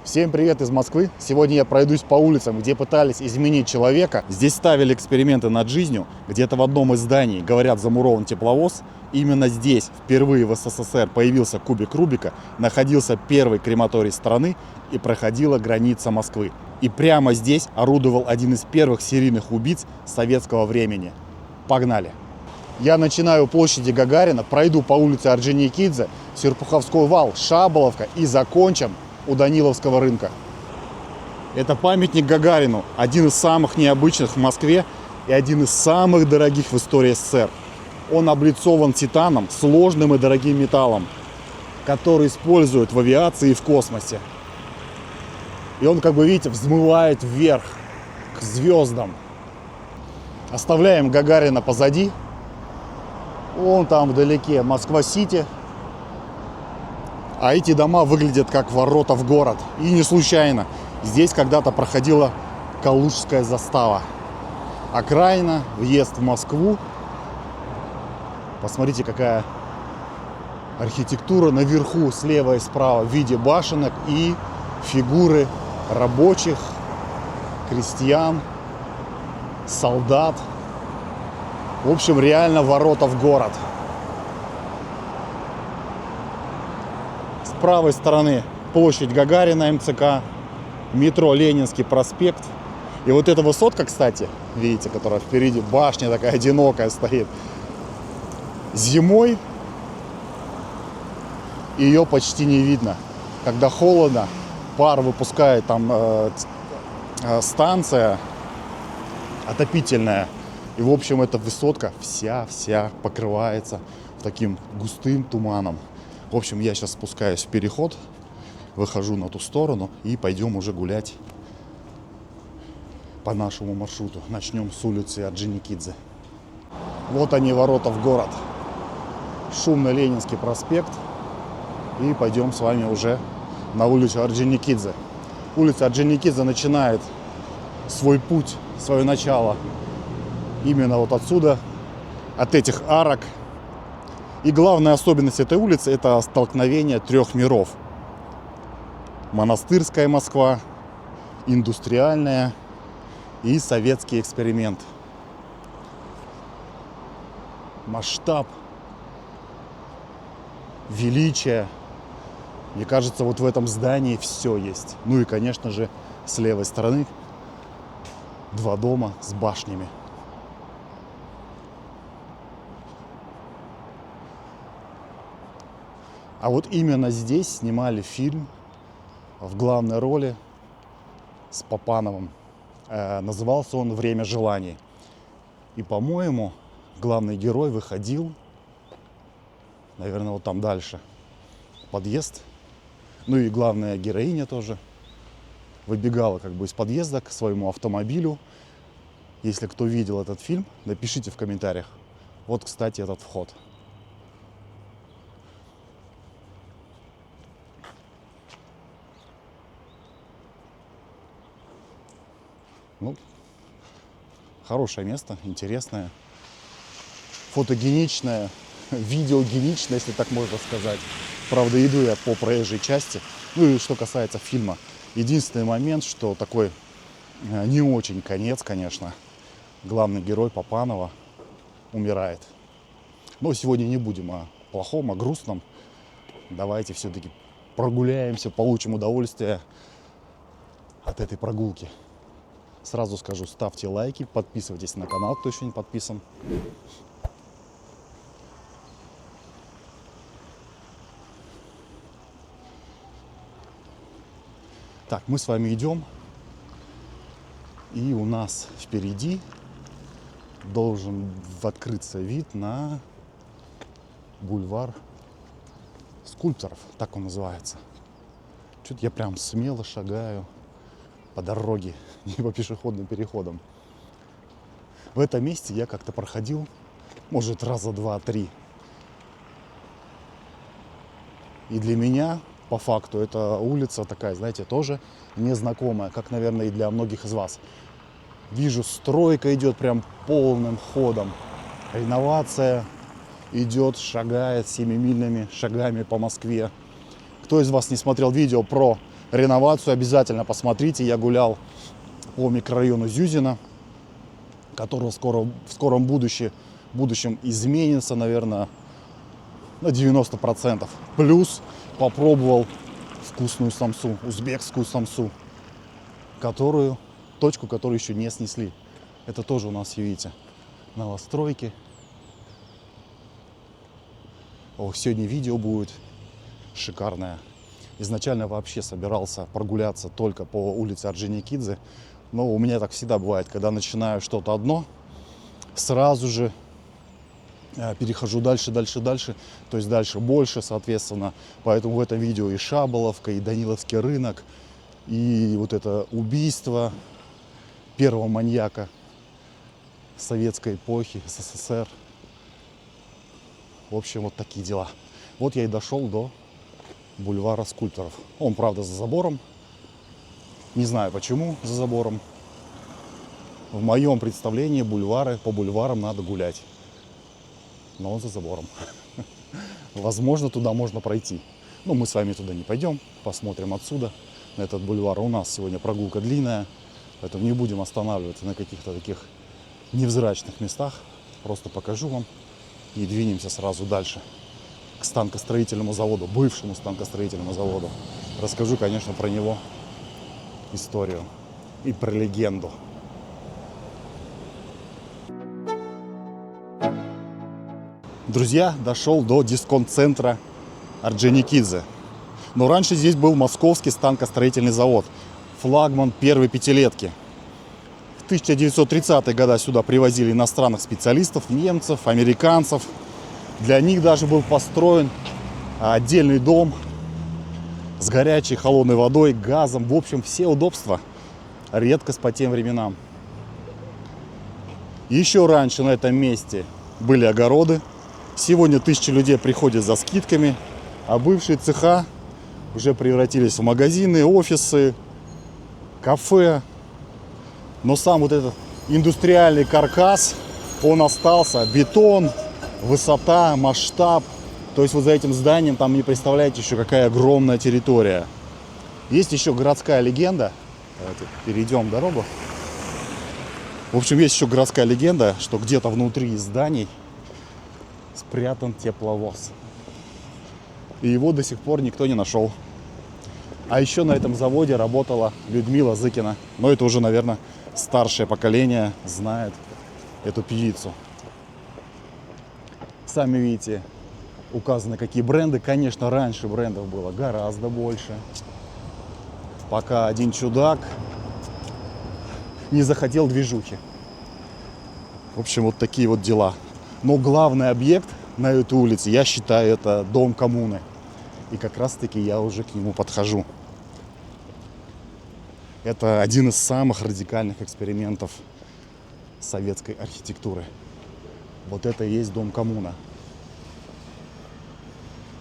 Всем привет из Москвы! Сегодня я пройдусь по улицам, где пытались изменить человека. Здесь ставили эксперименты над жизнью. Где-то в одном из зданий, говорят, замурован тепловоз. Именно здесь впервые в СССР появился кубик Рубика, находился первый крематорий страны и проходила граница Москвы. И прямо здесь орудовал один из первых серийных убийц советского времени. Погнали! Я начинаю у площади Гагарина, пройду по улице Орджоникидзе, Серпуховской вал, Шаболовка и закончим у Даниловского рынка. Это памятник Гагарину, один из самых необычных в Москве и один из самых дорогих в истории СССР. Он облицован титаном, сложным и дорогим металлом, который используют в авиации и в космосе. И он, как вы видите, взмывает вверх, к звездам. Оставляем Гагарина позади. Вон там вдалеке Москва-Сити. А эти дома выглядят как ворота в город. И не случайно. Здесь когда-то проходила Калужская застава. Окраина, въезд в Москву. Посмотрите, какая архитектура наверху, слева и справа в виде башенок и фигуры рабочих, крестьян, солдат. В общем, реально ворота в город. С правой стороны площадь Гагарина, МЦК, метро Ленинский проспект. И вот эта высотка, кстати, видите, которая впереди, башня такая одинокая стоит. Зимой ее почти не видно. Когда холодно, пар выпускает там станция отопительная. И, в общем, эта высотка вся покрывается таким густым туманом. В общем, я сейчас спускаюсь в переход, выхожу на ту сторону и пойдем уже гулять по нашему маршруту. Начнем с улицы Орджоникидзе. Вот они, ворота в город. Шумный Ленинский проспект. И пойдем с вами уже на улицу Орджоникидзе. Улица Орджоникидзе начинает свой путь, свое начало именно вот отсюда, от этих арок. И главная особенность этой улицы — это столкновение трех миров. Монастырская Москва, индустриальная и советский эксперимент. Масштаб, величие. Мне кажется, вот в этом здании все есть. Ну и, конечно же, с левой стороны два дома с башнями. А вот именно здесь снимали фильм в главной роли с Папановым. Назывался он «Время желаний». И, по-моему, главный герой выходил, наверное, вот там дальше, подъезд. Ну и главная героиня тоже выбегала как бы из подъезда к своему автомобилю. Если кто видел этот фильм, напишите в комментариях. Вот, кстати, этот вход. Ну, хорошее место, интересное, фотогеничное, видеогеничное, если так можно сказать. Правда, иду я по проезжей части. Ну и что касается фильма, единственный момент, что такой не очень конец, конечно. Главный герой Папанова умирает. Но сегодня не будем о плохом, о грустном. Давайте все-таки прогуляемся, получим удовольствие от этой прогулки. Сразу скажу, ставьте лайки, подписывайтесь на канал, кто еще не подписан. Так, мы с вами идем. И у нас впереди должен открыться вид на бульвар скульпторов, так он называется. Что-то я прям смело шагаю по дороге, не по пешеходным переходам. В этом месте я как-то проходил, может, раза два-три. И для меня, по факту, эта улица такая, знаете, тоже незнакомая, как, наверное, и для многих из вас. Вижу, стройка идет прям полным ходом. Реновация идет, шагает семимильными шагами по Москве. Кто из вас не смотрел видео про реновацию обязательно посмотрите. Я гулял по микрорайону Зюзина, который в скором будущем изменится, наверное, на 90%. Плюс попробовал вкусную самсу, узбекскую самсу, точку, которую еще не снесли. Это тоже у нас, видите, новостройки. Ох, сегодня видео будет шикарное. Изначально вообще собирался прогуляться только по улице Орджоникидзе. Но у меня так всегда бывает, когда начинаю что-то одно, сразу же перехожу дальше. То есть дальше больше, соответственно. Поэтому в этом видео и Шаболовка, и Даниловский рынок, и вот это убийство первого маньяка советской эпохи, СССР. В общем, вот такие дела. Вот я и дошел до бульвара скульпторов. Он, правда, за забором. Не знаю, почему за забором. В моем представлении по бульварам надо гулять. Но он за забором. Возможно, туда можно пройти. Но мы с вами туда не пойдем. Посмотрим отсюда на этот бульвар. У нас сегодня прогулка длинная. Поэтому не будем останавливаться на каких-то таких невзрачных местах. Просто покажу вам. И двинемся сразу дальше. К станкостроительному заводу. Бывшему станкостроительному заводу. Расскажу, конечно, про него историю. И про легенду. Друзья, дошел до дисконт-центра Орджоникидзе. Но раньше здесь был Московский станкостроительный завод. Флагман первой пятилетки. В 1930-е годы сюда привозили иностранных специалистов, немцев, американцев. Для них даже был построен отдельный дом с горячей холодной водой, газом. В общем, все удобства. Редкость по тем временам. Еще раньше на этом месте были огороды. Сегодня 1000 людей приходят за скидками, а бывшие цеха уже превратились в магазины, офисы, кафе. Но сам вот этот индустриальный каркас, он остался. Бетон, высота, масштаб. То есть вот за этим зданием там не представляете еще какая огромная территория. Есть еще городская легенда. Давайте перейдем дорогу. В общем, есть еще городская легенда, что где-то внутри зданий спрятан тепловоз. И его до сих пор никто не нашел. А еще на этом заводе работала Людмила Зыкина. Но это уже, наверное, старшее поколение знает эту певицу. Сами видите, указаны какие бренды. Конечно, раньше брендов было гораздо больше. Пока один чудак не захотел движухи. В общем, вот такие вот дела. Но главный объект на этой улице, я считаю, это дом коммуны. И как раз-таки я уже к нему подхожу. Это один из самых радикальных экспериментов советской архитектуры. Вот это и есть дом коммуна.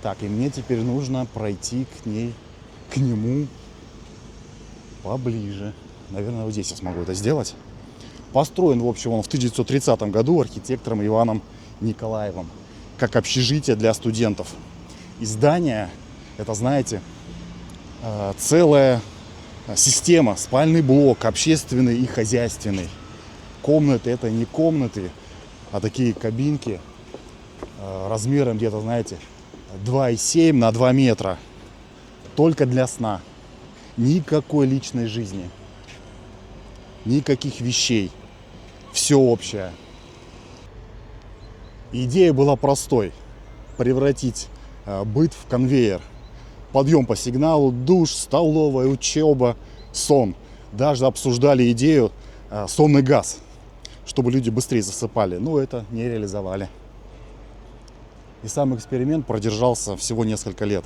Так, и мне теперь нужно пройти к нему поближе. Наверное, вот здесь я смогу это сделать. Построен, в общем, он в 1930 году архитектором Иваном Николаевым, как общежитие для студентов. И здание, это, знаете, целая система, спальный блок, общественный и хозяйственный. Комнаты это не комнаты, а такие кабинки размером где-то, знаете, 2,7 на 2 метра. Только для сна. Никакой личной жизни. Никаких вещей. Все общее. Идея была простой. Превратить быт в конвейер. Подъем по сигналу, душ, столовая, учеба, сон. Даже обсуждали идею сонный газ, чтобы люди быстрее засыпали. Но это не реализовали. И сам эксперимент продержался всего несколько лет.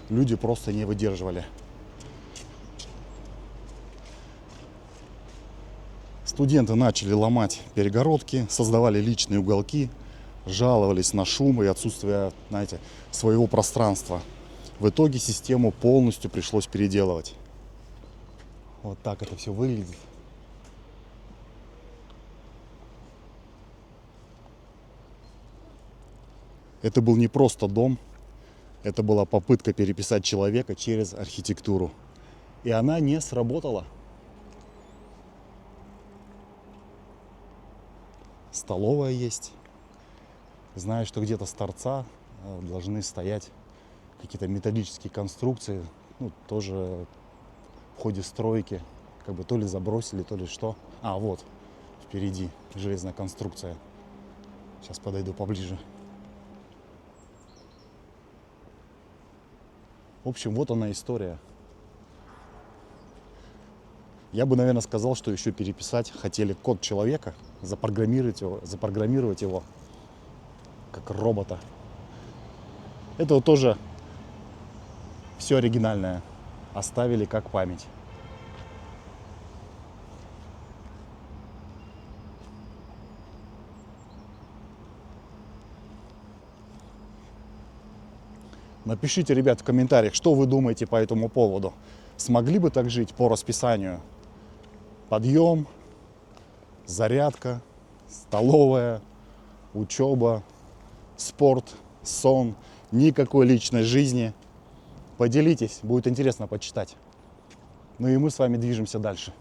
Люди просто не выдерживали. Студенты начали ломать перегородки, создавали личные уголки, жаловались на шум и отсутствие, знаете, своего пространства. В итоге систему полностью пришлось переделывать. Вот так это все выглядит. Это был не просто дом, это была попытка переписать человека через архитектуру. И она не сработала. Столовая есть. Знаю, что где-то с торца должны стоять какие-то металлические конструкции. Ну, тоже в ходе стройки. Как бы то ли забросили, то ли что. А, вот, впереди железная конструкция. Сейчас подойду поближе. В общем, вот она история. Я бы, наверное, сказал, что еще переписать хотели код человека, запрограммировать его как робота. Это вот тоже все оригинальное. Оставили как память. Напишите, ребят, в комментариях, что вы думаете по этому поводу. Смогли бы так жить по расписанию? Подъем, зарядка, столовая, учеба, спорт, сон, никакой личной жизни. Поделитесь, будет интересно почитать. Ну и мы с вами движемся дальше.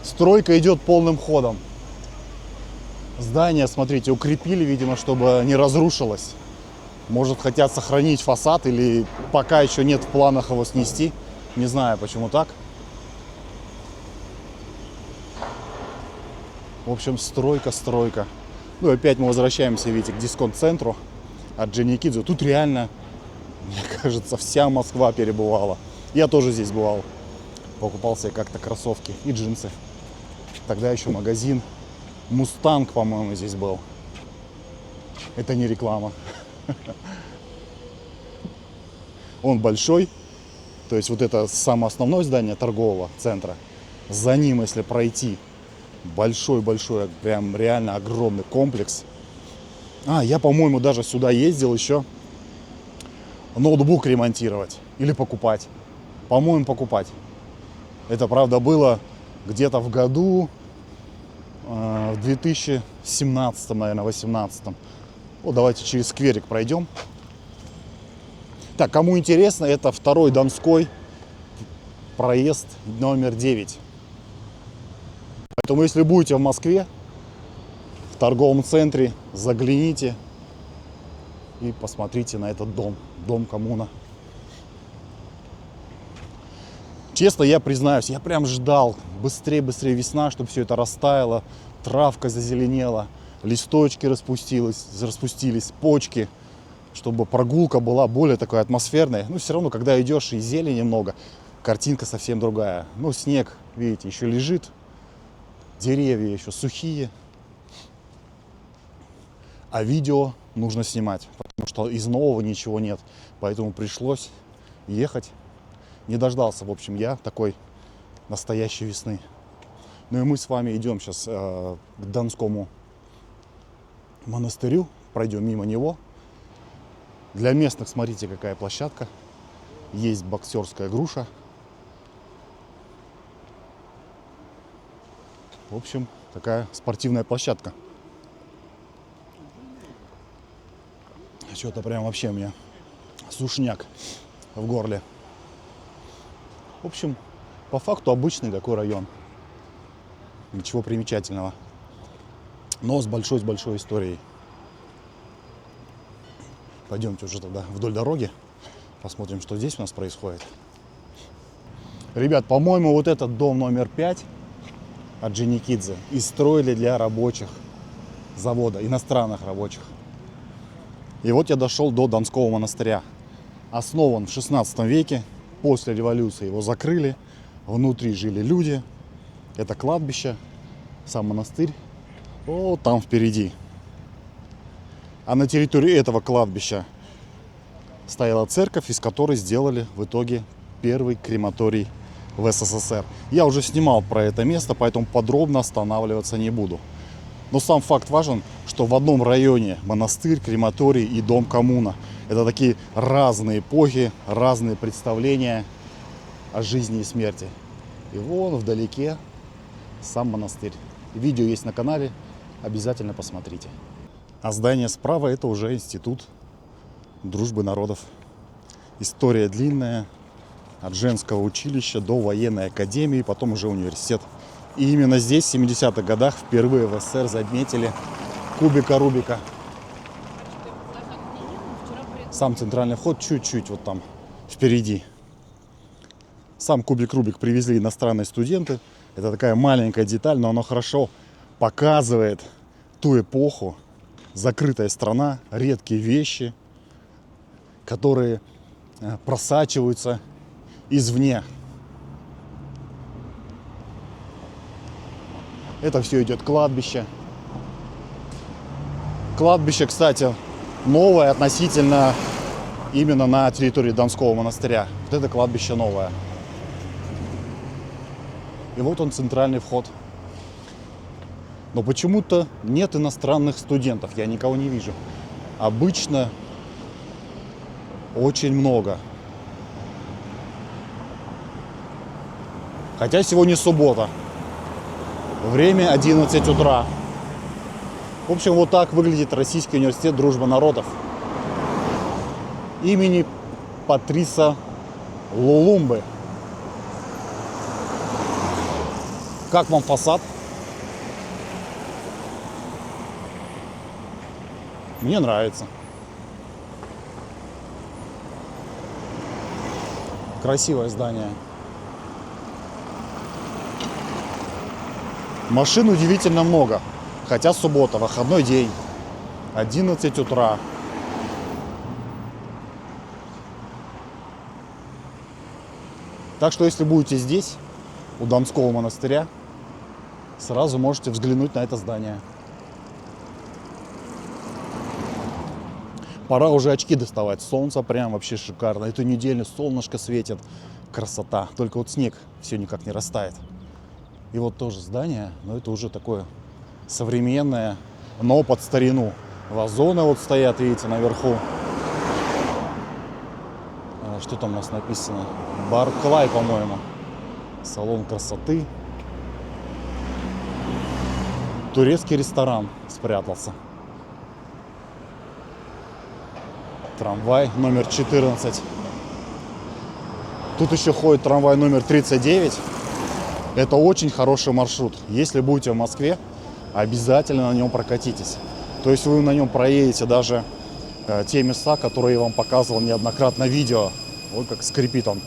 Стройка идет полным ходом. Здание, смотрите, укрепили, видимо, чтобы не разрушилось. Может, хотят сохранить фасад или пока еще нет в планах его снести. Не знаю, почему так. В общем, стройка. Ну, опять мы возвращаемся, видите, к дисконт-центру от Дженикидзе. Тут реально, мне кажется, вся Москва перебывала. Я тоже здесь бывал. Покупал себе как-то кроссовки и джинсы. Тогда еще магазин Мустанг, по-моему, здесь был. Это не реклама. Он большой. То есть вот это самое основное здание торгового центра. За ним, если пройти, большой, прям реально огромный комплекс. Я, по-моему, даже сюда ездил еще ноутбук ремонтировать или покупать. По-моему, покупать. Это, правда, было где-то в году, в 2017, наверное, 2018. Вот давайте через скверик пройдем. Так, кому интересно, это 2-й Донской, проезд номер 9. Поэтому, если будете в Москве, в торговом центре, загляните и посмотрите на этот дом. Дом коммуна. Честно, я признаюсь, я прям ждал быстрее весна, чтобы все это растаяло, травка зазеленела, листочки распустились, почки, чтобы прогулка была более такой атмосферной. Ну, все равно, когда идешь и зелени много, картинка совсем другая. Ну, снег, видите, еще лежит, деревья еще сухие, а видео нужно снимать, потому что из нового ничего нет, поэтому пришлось ехать. Не дождался, в общем, я такой настоящей весны. Ну и мы с вами идем сейчас к Донскому монастырю, пройдем мимо него. Для местных, смотрите, какая площадка. Есть боксерская груша. В общем, такая спортивная площадка. Что-то прям вообще у меня сушняк в горле. В общем, по факту обычный такой район. Ничего примечательного. Но с большой историей. Пойдемте уже тогда вдоль дороги. Посмотрим, что здесь у нас происходит. Ребят, по-моему, вот этот дом номер 5 от Дженикидзе и строили для рабочих завода, иностранных рабочих. И вот я дошел до Донского монастыря. Основан в 16 веке. После революции его закрыли. Внутри жили люди. Это кладбище. Сам монастырь. Вот там впереди. А на территории этого кладбища стояла церковь, из которой сделали в итоге первый крематорий в СССР. Я уже снимал про это место, поэтому подробно останавливаться не буду. Но сам факт важен, что в одном районе монастырь, крематорий и дом коммуна. Это такие разные эпохи, разные представления о жизни и смерти. И вон вдалеке сам монастырь. Видео есть на канале, обязательно посмотрите. А здание справа — это уже институт дружбы народов. История длинная. От женского училища до военной академии, потом уже университет. И именно здесь, в 70-х годах, впервые в СССР заметили кубика Рубика. Сам центральный вход чуть-чуть вот там впереди. Сам кубик Рубик привезли иностранные студенты. Это такая маленькая деталь, но она хорошо показывает ту эпоху. Закрытая страна, редкие вещи, которые просачиваются извне. Это все идет кладбище. Кладбище, кстати, новое относительно именно на территории Донского монастыря. Вот это кладбище новое. И вот он, центральный вход. Но почему-то нет иностранных студентов. Я никого не вижу. Обычно очень много. Хотя сегодня суббота. Время 11 утра. В общем, вот так выглядит Российский университет Дружбы народов имени Патриса Лумумбы. Как вам фасад? Мне нравится. Красивое здание. Машин удивительно много. Хотя суббота, выходной день. 11 утра. Так что, если будете здесь, у Донского монастыря, сразу можете взглянуть на это здание. Пора уже очки доставать. Солнце прям вообще шикарно. Эту неделю солнышко светит. Красота. Только вот снег все никак не растает. И вот тоже здание, но это уже такое современное, но под старину. Вазоны вот стоят, видите, наверху. Что там у нас написано? Барклай, по-моему. Салон красоты. Турецкий ресторан спрятался. Трамвай номер 14. Тут еще ходит трамвай номер 39. Это очень хороший маршрут. Если будете в Москве, обязательно на нем прокатитесь. То есть вы на нем проедете даже те места, которые я вам показывал неоднократно в видео. Вот как скрипит он.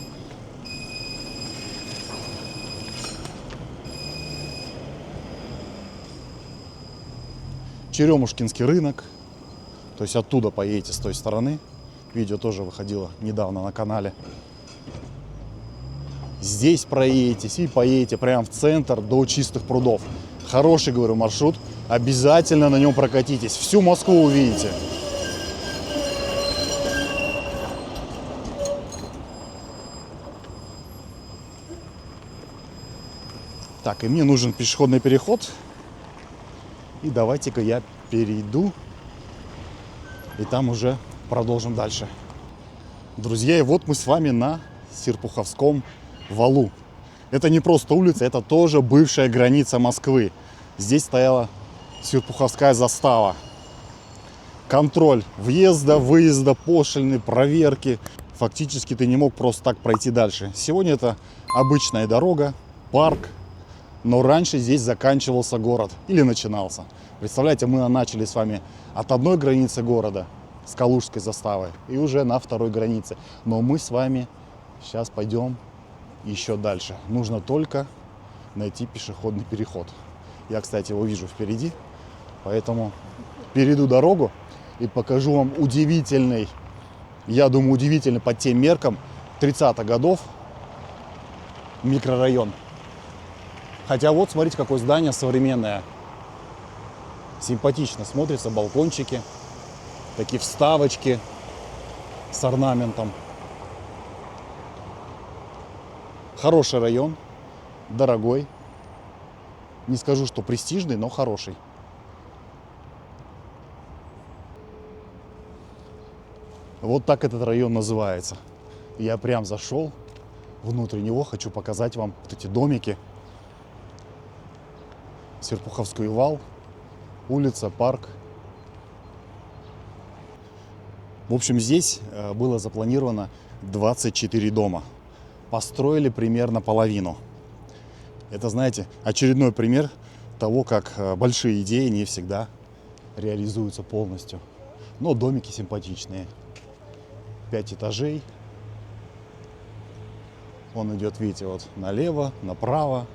Черемушкинский рынок. То есть оттуда поедете с той стороны. Видео тоже выходило недавно на канале. Здесь проедетесь и поедете прямо в центр до Чистых прудов. Хороший, говорю, маршрут. Обязательно на нем прокатитесь. Всю Москву увидите. Так, и мне нужен пешеходный переход. И давайте-ка я перейду. И там уже продолжим дальше. Друзья, и вот мы с вами на Серпуховском валу. Это не просто улица, это тоже бывшая граница Москвы. Здесь стояла Серпуховская застава. Контроль въезда, выезда, пошлины, проверки. Фактически ты не мог просто так пройти дальше. Сегодня это обычная дорога, парк. Но раньше здесь заканчивался город или начинался. Представляете, мы начали с вами от одной границы города, с Калужской заставы, и уже на второй границе. Но мы с вами сейчас пойдем еще дальше. Нужно только найти пешеходный переход. Я, кстати, его вижу впереди, поэтому перейду дорогу и покажу вам удивительный, я думаю, удивительный по тем меркам 30-х годов микрорайон. Хотя вот, смотрите, какое здание современное. Симпатично смотрится, балкончики, такие вставочки с орнаментом. Хороший район, дорогой. Не скажу, что престижный, но хороший. Вот так этот район называется. Я прям зашел внутрь него, хочу показать вам вот эти домики. Серпуховской вал, улица, парк. В общем, здесь было запланировано 24 дома. Построили примерно половину. Это, знаете, очередной пример того, как большие идеи не всегда реализуются полностью. Но домики симпатичные. 5 этажей. Он идет, видите, вот налево, направо.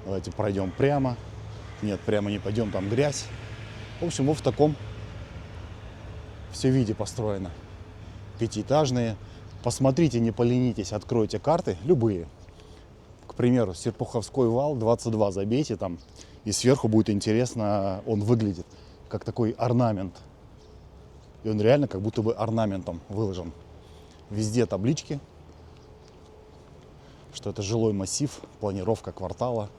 Давайте пройдем прямо. Нет, прямо не пойдем, там грязь. В общем, вот в таком все виде построено. 5-этажные. Посмотрите, не поленитесь, откройте карты, любые. К примеру, Серпуховской вал, 22 забейте там. И сверху будет интересно, он выглядит как такой орнамент. И он реально как будто бы орнаментом выложен. Везде таблички, что это жилой массив, планировка квартала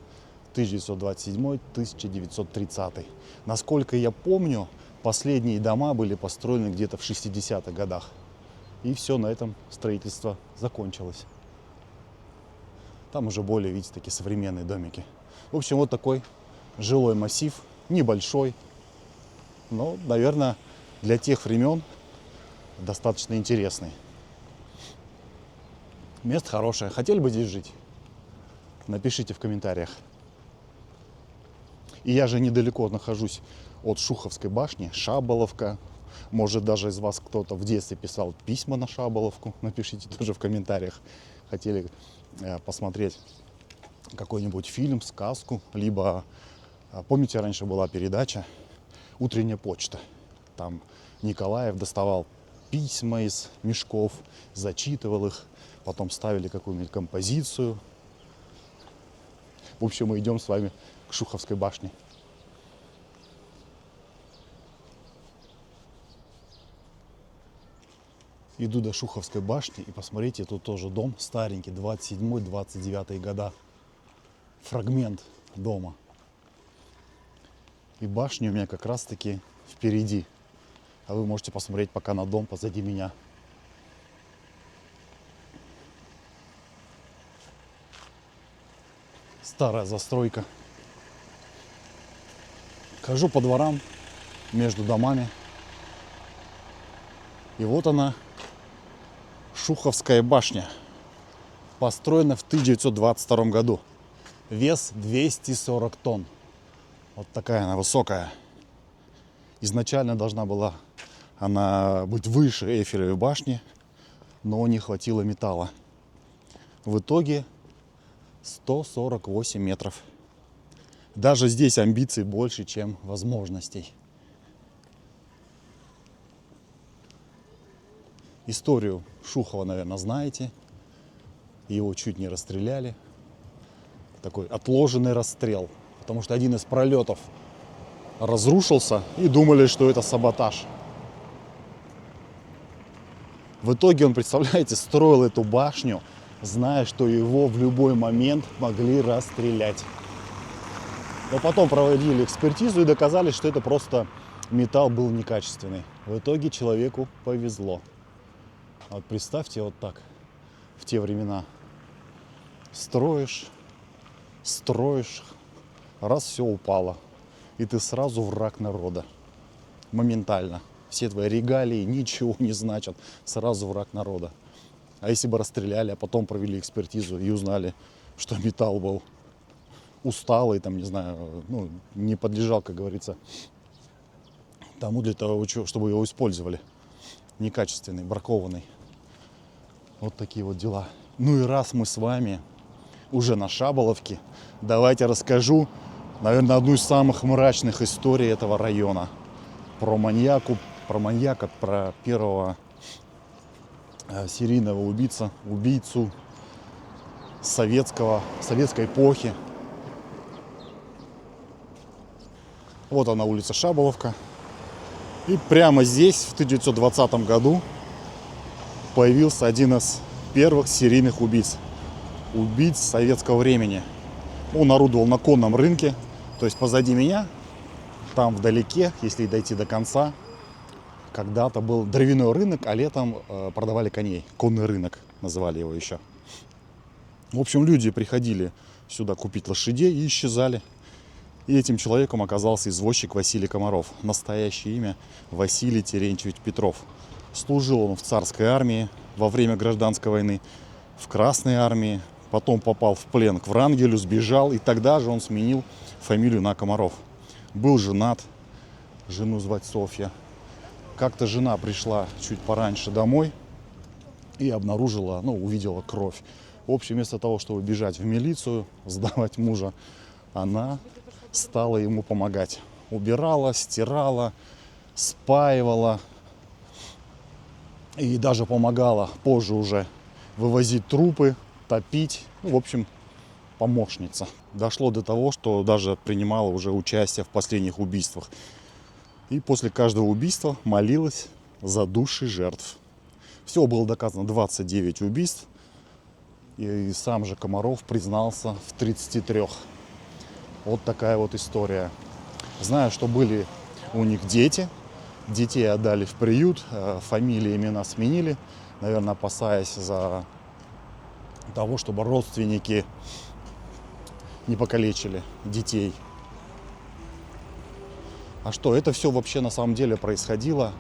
1927-1930. Насколько я помню, последние дома были построены где-то в 60-х годах. И все, на этом строительство закончилось. Там уже более, видите, такие современные домики. В общем, вот такой жилой массив, небольшой, но, наверное, для тех времен достаточно интересный. Место хорошее. Хотели бы здесь жить? Напишите в комментариях. И я же недалеко нахожусь от Шуховской башни, Шаболовка. Может, даже из вас кто-то в детстве писал письма на Шаболовку. Напишите тоже в комментариях. Хотели посмотреть какой-нибудь фильм, сказку. Либо, помните, раньше была передача «Утренняя почта». Там Николаев доставал письма из мешков, зачитывал их. Потом ставили какую-нибудь композицию. В общем, мы идем с вами к Шуховской башне. Иду до Шуховской башни, и посмотрите, тут тоже дом старенький, 27-29 года. Фрагмент дома. И башня у меня как раз таки впереди. А вы можете посмотреть пока на дом позади меня. Старая застройка. Хожу по дворам между домами. И вот она, Шуховская башня. Построена в 1922 году. Вес 240 тонн. Вот такая она высокая. Изначально должна была она быть выше Эйфелевой башни, но не хватило металла. В итоге 148 метров. Даже здесь амбиций больше, чем возможностей. Историю Шухова, наверное, знаете. Его чуть не расстреляли. Такой отложенный расстрел. Потому что один из пролетов разрушился и думали, что это саботаж. В итоге он, представляете, строил эту башню, зная, что его в любой момент могли расстрелять. Но потом проводили экспертизу и доказали, что это просто металл был некачественный. В итоге человеку повезло. Вот представьте, вот так в те времена. Строишь, раз все упало. И ты сразу враг народа. Моментально. Все твои регалии ничего не значат. Сразу враг народа. А если бы расстреляли, а потом провели экспертизу и узнали, что металл был усталый, там, не знаю, ну, не подлежал, как говорится, тому для того, чтобы его использовали. Некачественный, бракованный. Вот такие вот дела. Ну и раз мы с вами уже на Шаболовке, давайте расскажу, наверное, одну из самых мрачных историй этого района. Про маньяка, про первого серийного убийцу советской эпохи. Вот она, улица Шаболовка. И прямо здесь, в 1920 году, появился один из первых серийных убийц советского времени. Он орудовал на конном рынке, то есть позади меня, там вдалеке, если дойти до конца, когда-то был дровяной рынок, а летом продавали коней. Конный рынок называли его еще. В общем, люди приходили сюда купить лошадей и исчезали. И этим человеком оказался извозчик Василий Комаров. Настоящее имя Василий Терентьевич Петров. Служил он в царской армии, во время гражданской войны в Красной армии, потом попал в плен к Врангелю, сбежал, и тогда же он сменил фамилию на Комаров. Был женат, жену звать Софья. Как-то жена пришла чуть пораньше домой и обнаружила, увидела кровь. В общем, вместо того, чтобы бежать в милицию, сдавать мужа, она стала ему помогать. Убирала, стирала, спаивала и даже помогала позже уже вывозить трупы, топить. В общем, помощница. Дошло до того, что даже принимала уже участие в последних убийствах. И после каждого убийства молилась за души жертв. Всего было доказано 29 убийств. И сам же Комаров признался в 33. Вот такая вот история. Знаю, что были у них дети. Детей отдали в приют, фамилии, имена сменили. Наверное, опасаясь за того, чтобы родственники не покалечили детей. А что, это все вообще на самом деле происходило